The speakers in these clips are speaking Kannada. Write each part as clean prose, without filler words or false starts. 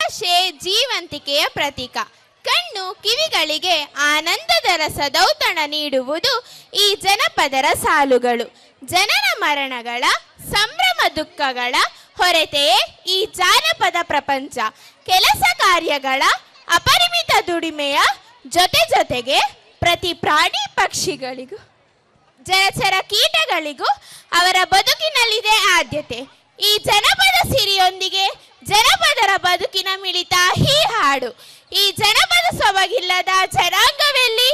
ಭಾಷೆ ಜೀವಂತಿಕೆಯ ಪ್ರತೀಕ. ಕಣ್ಣು ಕಿವಿಗಳಿಗೆ ಆನಂದದ ರಸದೌತಣ ನೀಡುವುದು ಈ ಜನಪದರ ಸಾಲುಗಳು. ಜನನ ಮರಣಗಳ ಸಂಭ್ರಮ ದುಃಖಗಳ ಹೊರತೆಯೇ ಈ ಜಾನಪದ ಪ್ರಪಂಚ. ಕೆಲಸ ಕಾರ್ಯಗಳ ಅಪರಿಮಿತ ದುಡಿಮೆಯ ಜೊತೆಗೆ ಪ್ರತಿ ಪ್ರಾಣಿ ಪಕ್ಷಿಗಳಿಗೂ ಜಲಚರ ಕೀಟಗಳಿಗೂ ಅವರ ಬದುಕಿನಲ್ಲಿದೆ ಆದ್ಯತೆ. ಈ ಜನಪದ ಸಿರಿಯೊಂದಿಗೆ ಜನಪದರ ಬದುಕಿನ ಮಿಳಿತ ಈ ಹಾಡು. ಈ ಜನಪದ ಸೊಬಗಿಲ್ಲದ ಜನಾಂಗವೆಲ್ಲಿ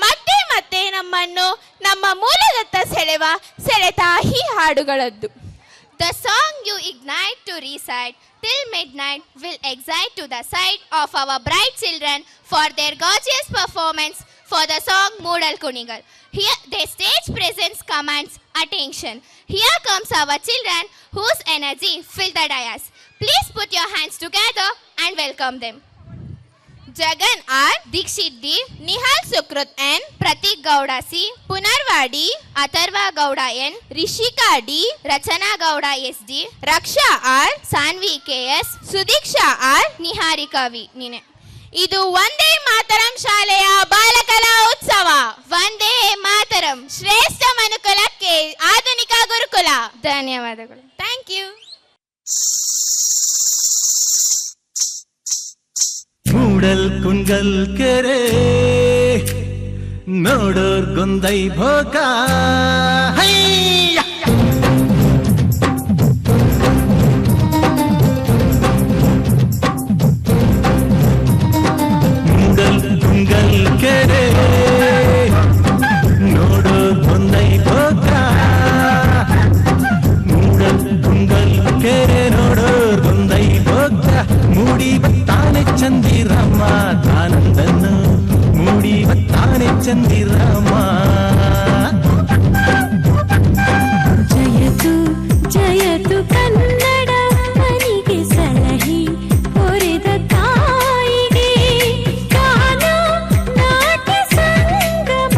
ಮತ್ತೆ ಮತ್ತೆ ನಮ್ಮನ್ನು ನಮ್ಮ ಮೂಲದತ್ತ ಸೆಳೆತ ಈ ಹಾಡುಗಳದ್ದು. The song you ignite to recite till midnight will excite to the sight of our bright children for their gorgeous performance for the song Moodal Kunigal. Here their stage presence commands attention. Here comes our children whose energy fill the dais. Please put your hands together and welcome them. Jagan R, Dikshith D, Nihal Sukruth N, Prateek Gowda C, ಪುನರ್ವಾಡಿ, Atharva Gowda N, Rishika D, Rachana Gowda S D, Raksha R, Saanvi K S, Sudiksha R, Niharika V. ನೀನೆ. ಇದು ವಂದೇ ಮಾತರಂ ಶಾಲೆಯ ಬಾಲಕಲಾ ಉತ್ಸವ. ವಂದೇ ಮಾತರಂ, ಶ್ರೇಷ್ಠ ಮನುಕುಲಕ್ಕೆ ಆಧುನಿಕ ಗುರುಕುಲ. ಧನ್ಯವಾದಗಳು. Thank you. ಮೂಡಲ್ ಕುಂಗಲ್ ಕೆರೆ ನೋಡೋರ್ ಗೊಂದೈ ಭೋಗ. ಮೂಡಲ್ ಕುಂಗಲ್ ಕೆರೆ ನೋಡೋರ್ ಗೊಂದೈ ಭೋಗ. ಮೂಡಲ್ ಕುಂಗಲ್ ಕೆರೆ ನೋಡೋರ್ ಗೊಂದೈ ಭೋಗ. ಮೂಡಿ ಬತ್ತಾನೆ ಚಂದಿರಮ್ಮ ಆನಂದನ್ನು ಮೂಡಿ ಬತ್ತಾನೆ ಚಂದಿರಮ್ಮ. ಜಯತು ಜಯತು ಕನ್ನಡ ಮನಿಗೆ ಸಲಹಿ ಹೊರೆದ ತಾಯಿಗೆ ಗಾನ ನಾಟ್ಯ ಸಂಗಮ.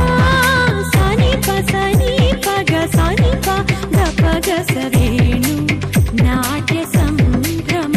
ಸನಿಪ ಸನಿಪ ಗ ಸನಿಪ ಗಪ ಗ ಸರೇಣು ನಾಟ್ಯ ಸಂಭ್ರಮ.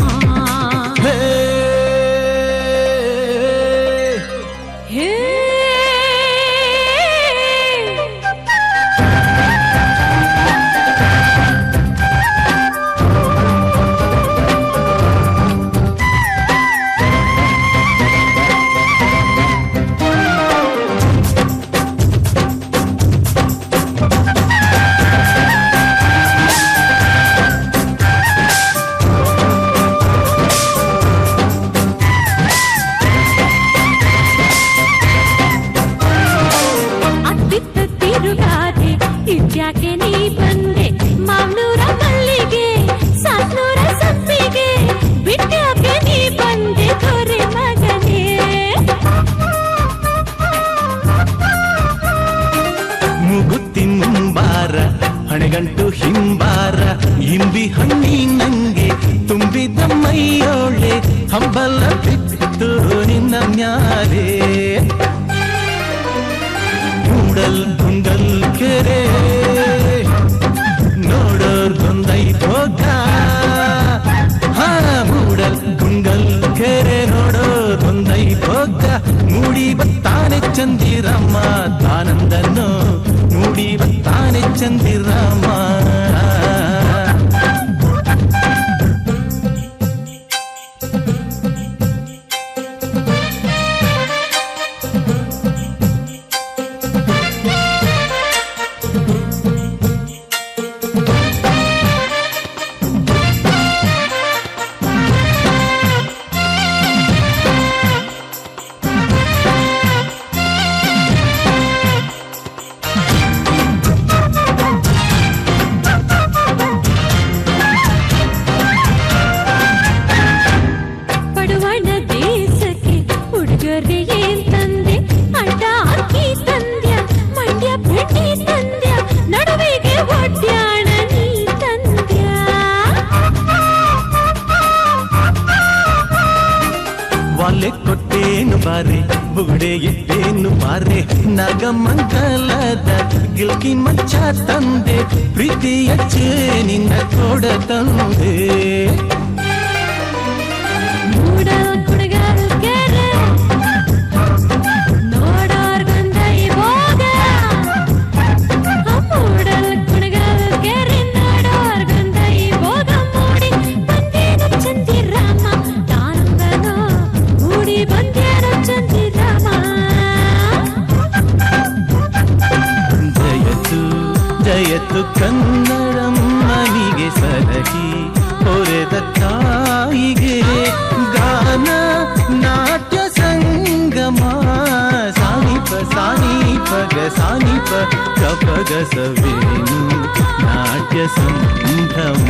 ಇದ್ಯಾಕೆ ನೀ ಬಂದೆ ಮಾವ್ನೂರ ಮಲ್ಲಿಗೆ ಸಾತ್ನೂರ ಸಪ್ಪಿಗೆ ಬಿಟ್ಟಾಕೆ ನೀ ಬಂದೆ ದೊರೆ ಮಗನೇ. ಮುಗುತ್ತಿ ಮುಂಬಾರ ಹಣೆಗಂಟು ಹಿಂಬಾರ ಇಂಬಿ ಹಣ್ಣಿ ನಂಗೆ ತುಂಬಿದ ಮೈಯೋಳೆ ಹಂಬಲ ಬಿತ್ತು ನಿನ್ನ ಮ್ಯಾಲೆ. ಮೂಡಲ್ ಕುಂಗಲ್ ಕೆರೆ ನೋಡೋರ್ ಗೊಂದೈ ಭೋಗ. ಹಾ ಮೂಡಲ್ ಕುಂಗಲ್ ಕೆರೆ ನೋಡೋರ್ ಗೊಂದೈ ಭೋಗ. ಮೂಡಿ ಬತ್ತಾನೆ ಚಂದಿರಮ್ಮ ಆನಂದನ್ನು ಮೂಡಿ ಬತ್ತಾನೆ ಚಂದಿರಮ್ಮ. ಕೊಟ್ಟೇನು ಬಾರೆ ಬುಗುಡೆ ಇಟ್ಟೇನು ಬಾರೆ ನಾಗಮಂಗಲದ ಗಿಲ್ಕಿ ಮಂಚ ತಂದೆ ಪ್ರೀತಿಯ ಚೇನಿನ ಕೊಡ ತಂದೆ ಮೂಡಲ್ ಕುಣಗಲ್ ಕೆರೆ ನೋಡೋರ್ಗೊಂದೈ ಭೋಗ ಮೂಡಲ್ ಕುಣಗಲ್ ಕೆರೆ ನೋಡೋರ್ಗೊಂದೈ ಭೋಗ ಮೂಡಿ ಬಂದೇನು ಚಂದಿರಾಮ ತಾನುಂಗನೋ ಮೂಡಿ ಬಂದೇನು ಚಂದಿರಾಮ ಜಯತು ಜಯತು ಕನ್ನಡಮ್ಮನಿಗೆ ಸಲಹಿ ಹೊರೆದ ತಾಯಿಗೆ ಗಾನ ನಾಟ್ಯ ಸಂಗಮ ಸಾನಿಪ ಸಾನಿಪಗ ಸಾನಿಪ ಕಪಗ ಸವೇನು ನಾಟ್ಯ ಸಂಭ್ರಮ